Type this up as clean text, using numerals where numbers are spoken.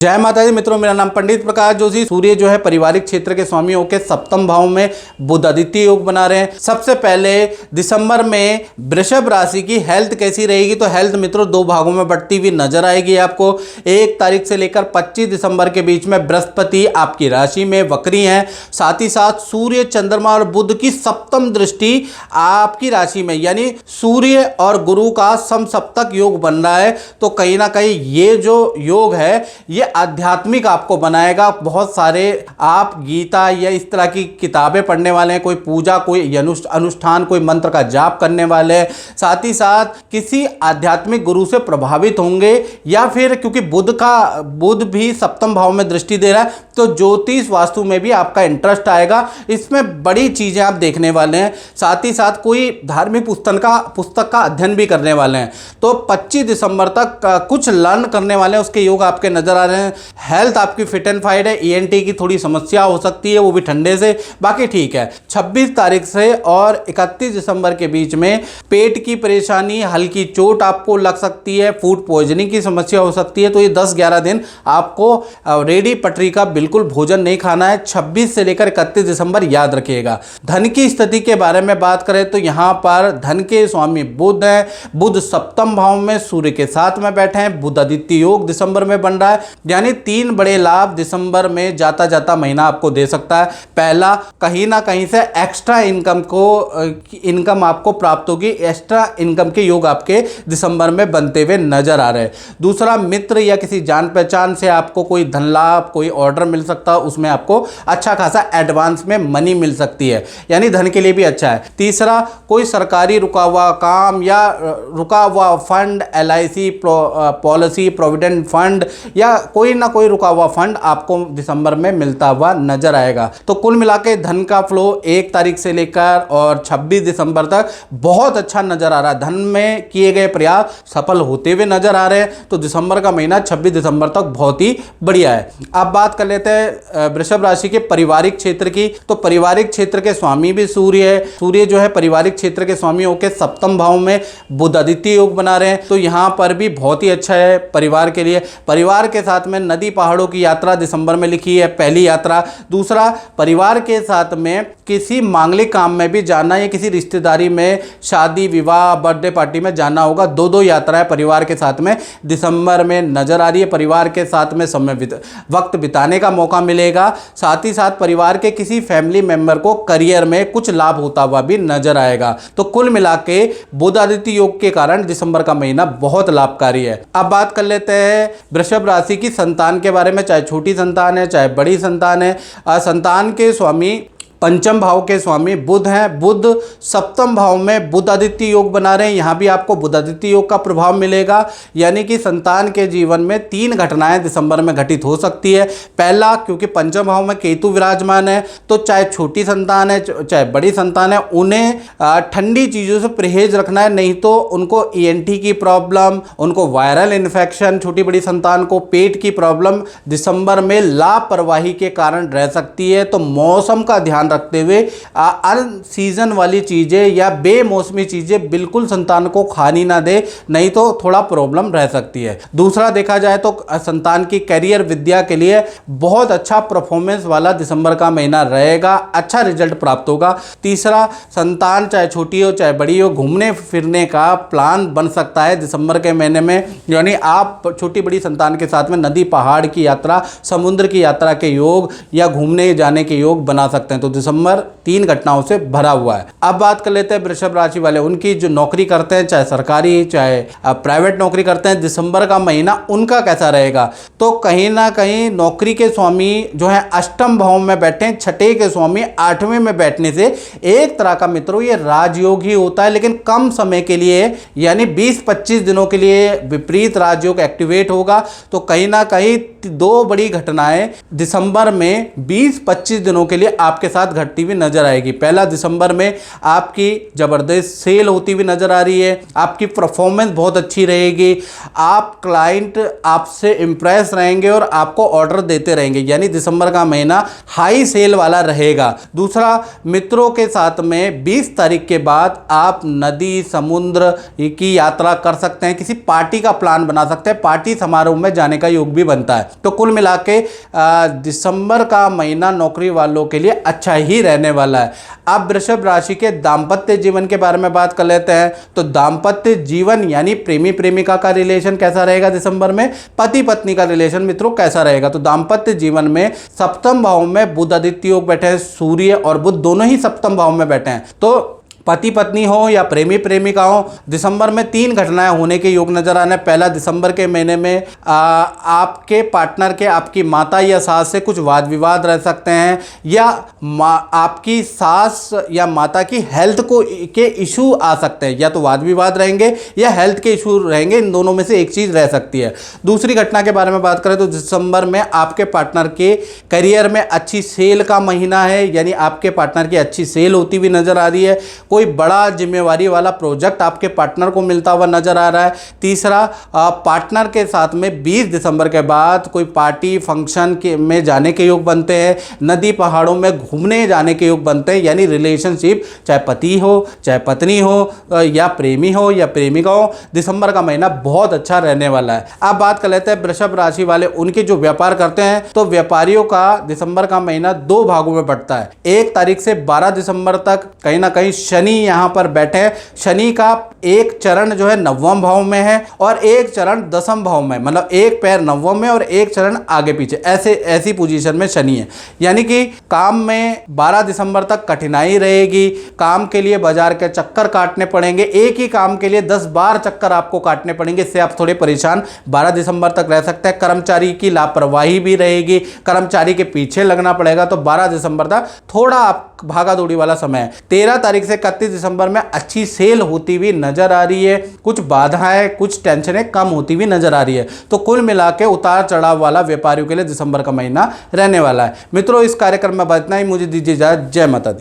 जय माता दी मित्रों, मेरा नाम पंडित प्रकाश जोशी। सूर्य जो है पारिवारिक क्षेत्र के स्वामी होकर सप्तम भाव में बुध आदित्य योग बना रहे हैं। सबसे पहले दिसंबर में वृषभ राशि की हेल्थ कैसी रहेगी, तो हेल्थ मित्रों दो भागों में बढ़ती हुई नजर आएगी आपको। 1 तारीख से लेकर 25 दिसंबर के बीच में बृहस्पति आपकी राशि में वक्री हैं। साथ ही साथ सूर्य, चंद्रमा और बुध की सप्तम दृष्टि आपकी राशि में, यानी सूर्य और गुरु का समसप्तक योग बन रहा है। तो कहीं ना कहीं ये जो योग है ये आध्यात्मिक आपको बनाएगा। बहुत सारे आप गीता या इस तरह की किताबें पढ़ने वाले हैं, कोई पूजा, कोई अनुष्ठान, कोई मंत्र का जाप करने वाले हैं। साथ ही साथ किसी आध्यात्मिक गुरु से प्रभावित होंगे, या फिर क्योंकि बुध भी सप्तम भाव में दृष्टि दे रहा है तो ज्योतिष वास्तु में भी आपका इंटरेस्ट आएगा। इसमें बड़ी चीजें आप देखने वाले हैं। साथ ही साथ कोई धार्मिक पुस्तक का अध्ययन भी करने वाले हैं। तो 25 दिसंबर तक कुछ लर्न करने वाले हैं, उसके योग आपके नजर आ रहे हैं। हेल्थ आपकी फिट एंड फाइट है। ईएनटी की थोड़ी समस्या हो सकती है, वो भी ठंडे से, बाकी ठीक है। 26 तारीख से और 31 दिसंबर के बीच में पेट की परेशानी, हल्की चोट आपको लग सकती है, फूड पॉइजनिंग की समस्या हो सकती है। तो ये 10-11 दिन आपको रेडी पटरी का बिल्कुल भोजन नहीं खाना है। 26 से लेकर 31 दिसंबर याद रखिएगा। धन की स्थिति के बारे में बात करें तो यहां पर धन के स्वामी बुध है। बुध सप्तम भाव में सूर्य के साथ में बैठे हैं। बुध आदित्य योग दिसंबर में बन रहा है, यानी 3 बड़े लाभ दिसंबर में जाता जाता महीना आपको दे सकता है। पहला, कहीं ना कहीं से एक्स्ट्रा इनकम आपको प्राप्त होगी। एक्स्ट्रा इनकम के योग आपके दिसंबर में बनते हुए नजर आ रहे हैं। दूसरा, मित्र या किसी जान पहचान से आपको कोई धन लाभ, कोई ऑर्डर मिल सकता है, उसमें आपको अच्छा खासा एडवांस में मनी मिल सकती है, यानी धन के लिए भी अच्छा है। तीसरा, कोई सरकारी रुका हुआ काम या रुका हुआ fund, LIC policy, provident fund या कोई ना कोई रुका हुआ फंड आपको दिसंबर में मिलता हुआ नजर आएगा। तो कुल मिलाकर धन का फ्लो 1 तारीख से लेकर और 26 दिसंबर तक बहुत अच्छा नजर आ रहा है। धन में किए गए प्रयास सफल होते हुए नजर आ रहे हैं। तो दिसंबर का महीना 26 दिसंबर तक बहुत ही बढ़िया है। अब बात कर लेते हैं वृषभ राशि के पारिवारिक क्षेत्र की। तो पारिवारिक क्षेत्र के स्वामी भी सूर्य है। सूर्य जो है पारिवारिक क्षेत्र के स्वामी होकर सप्तम भाव में बुध आदित्य योग बना रहे हैं। तो यहां पर भी बहुत ही अच्छा है परिवार के लिए। परिवार के साथ में नदी पहाड़ों की यात्रा दिसंबर में लिखी है, पहली यात्रा। दूसरा, परिवार के साथ में किसी मांगलिक काम में भी जाना या किसी रिश्तेदारी में, शादी, विवाह, बर्थडे पार्टी में जाना होगा। 2 यात्राएं परिवार के साथ में दिसंबर में नजर आ रही है। परिवार के साथ में वक्त बिताने का मौका मिलेगा। साथ ही साथ परिवार के किसी फैमिली मेंबर को करियर में कुछ लाभ होता हुआ भी नजर आएगा। तो कुल मिला के बुध आदित्य योग के कारण दिसंबर का महीना बहुत लाभकारी है। अब बात कर लेते हैं वृषभ राशि की संतान के बारे में। चाहे छोटी संतान है, चाहे बड़ी संतान है, संतान के स्वामी पंचम भाव के स्वामी बुध हैं। बुध सप्तम भाव में बुध आदित्य योग बना रहे हैं। यहाँ भी आपको बुध आदित्य योग का प्रभाव मिलेगा, यानी कि संतान के जीवन में 3 घटनाएं दिसंबर में घटित हो सकती है। पहला, क्योंकि पंचम भाव में केतु विराजमान है, तो चाहे छोटी संतान है चाहे बड़ी संतान है, उन्हें ठंडी चीज़ों से परहेज रखना है, नहीं तो उनको ENT की प्रॉब्लम, उनको वायरल इन्फेक्शन, छोटी बड़ी संतान को पेट की प्रॉब्लम दिसंबर में लापरवाही के कारण रह सकती है। तो मौसम का ध्यान रखते हुए अन सीजन वाली चीजें या बेमौसमी चीजें बिल्कुल संतान को खानी ना दे, नहीं तो थोड़ा प्रॉब्लम रह सकती है। दूसरा, देखा जाए तो संतान की करियर, विद्या के लिए बहुत अच्छा परफॉर्मेंस वाला दिसंबर का महीना रहेगा, अच्छा रिजल्ट प्राप्त होगा। तीसरा, संतान चाहे छोटी हो चाहे बड़ी हो, घूमने फिरने का प्लान बन सकता है दिसंबर के महीने में, यानी आप छोटी बड़ी संतान के साथ में नदी पहाड़ की यात्रा, समुद्र की यात्रा के योग या घूमने जाने के योग बना सकते हैं। तो दिसंबर 3 घटनाओं से भरा हुआ है। अब बात कर लेते हैं वृषभ राशि वाले, उनकी जो नौकरी करते हैं, चाहे सरकारी चाहे प्राइवेट नौकरी करते हैं, दिसंबर का महीना उनका कैसा रहेगा। तो कहीं ना कहीं नौकरी के स्वामी जो है अष्टम भाव में बैठे हैं, छठे के स्वामी 8वें में बैठने से एक तरह का मित्रों ये राजयोग ही होता है, लेकिन कम समय के लिए, यानी 20-25 दिनों के लिए विपरीत राजयोग एक्टिवेट होगा। तो कहीं ना कहीं 2 बड़ी घटनाएं दिसंबर में 20-25 दिनों के लिए आपके साथ बात घटती हुई नजर आएगी। 1 दिसंबर में आपकी जबरदस्त सेल होती हुई नजर आ रही है, आपकी परफॉर्मेंस बहुत अच्छी रहेगी, आप क्लाइंट आपसे इंप्रेस रहेंगे और आपको ऑर्डर देते रहेंगे, यानी दिसंबर का महीना हाई सेल वाला रहेगा। दूसरा, मित्रों के साथ में 20 तारीख के बाद आप नदी समुद्र की यात्रा कर सकते हैं, किसी पार्टी का प्लान बना सकते हैं, पार्टी समारोह में जाने का योग भी बनता है। तो कुल मिला के दिसंबर का महीना नौकरी वालों के लिए अच्छा ही रहने वाला है। अब वृषभ राशि के दाम्पत्य जीवन के बारे में बात कर लेते हैं। तो दाम्पत्य जीवन यानी प्रेमी प्रेमिका का रिलेशन कैसा रहेगा दिसंबर में, पति पत्नी का रिलेशन मित्रों कैसा रहेगा। तो दाम्पत्य जीवन में सप्तम भाव में बुध आदित्य योग बैठे हैं, सूर्य और बुध दोनों ही सप्तम भाव में बैठे हैं। तो पति पत्नी हो या प्रेमी प्रेमिका हो, दिसंबर में 3 घटनाएं होने के योग नजर आने। पहला, दिसंबर के महीने में आपके पार्टनर के आपकी माता या सास से कुछ वाद विवाद रह सकते हैं, या आपकी सास या माता की हेल्थ के इशू आ सकते हैं, या तो वाद विवाद रहेंगे या हेल्थ के इशू रहेंगे, इन दोनों में से एक चीज़ रह सकती है। दूसरी घटना के बारे में बात करें तो दिसंबर में आपके पार्टनर के करियर में अच्छी सेल का महीना है, यानी आपके पार्टनर की अच्छी सेल होती हुई नजर आ रही है, कोई बड़ा जिम्मेवारी वाला प्रोजेक्ट आपके पार्टनर को मिलता हुआ नजर आ रहा है। तीसरा, पार्टनर के साथ में 20 दिसंबर के बाद कोई पार्टी फंक्शन में जाने के योग बनते हैं, नदी पहाड़ों में घूमने जाने के योग बनते हैं, यानी रिलेशनशिप चाहे पति हो चाहे पत्नी हो या प्रेमी हो या प्रेमिका हो, दिसंबर का महीना बहुत अच्छा रहने वाला है। अब बात कर लेते हैं वृषभ राशि वाले, उनके जो व्यापार करते हैं, तो व्यापारियों का दिसंबर का महीना 2 भागों में बंटता है। 1 तारीख से 12 दिसंबर तक कहीं ना कहीं शनि यहां पर बैठे हैं। शनि का एक चरण जो है 9वें भाव में है और एक चरण 10वें भाव में, मतलब एक पैर 9वें में और एक चरण आगे पीछे, ऐसी पोजीशन में शनि है। यानी कि काम में 12 दिसंबर तक कठिनाई रहेगी, काम के लिए बाजार के चक्कर काटने पड़ेंगे, एक ही काम के लिए 10 बार चक्कर आपको काटने पड़ेंगे, इससे आप थोड़े परेशान 12 दिसंबर तक रह सकते हैं। कर्मचारी की लापरवाही भी रहेगी, कर्मचारी के पीछे लगना पड़ेगा, तो 12 दिसंबर तक थोड़ा आप भागा दौड़ी वाला समय है। 13 तारीख से 31 दिसंबर में अच्छी सेल होती हुई नजर आ रही है, कुछ बाधाएं कुछ टेंशनें कम होती हुई नजर आ रही है। तो कुल मिला के उतार चढ़ाव वाला व्यापारियों के लिए दिसंबर का महीना रहने वाला है। मित्रों, इस कार्यक्रम में बस इतना ही, मुझे दीजिए इजाजत। जय माता दी।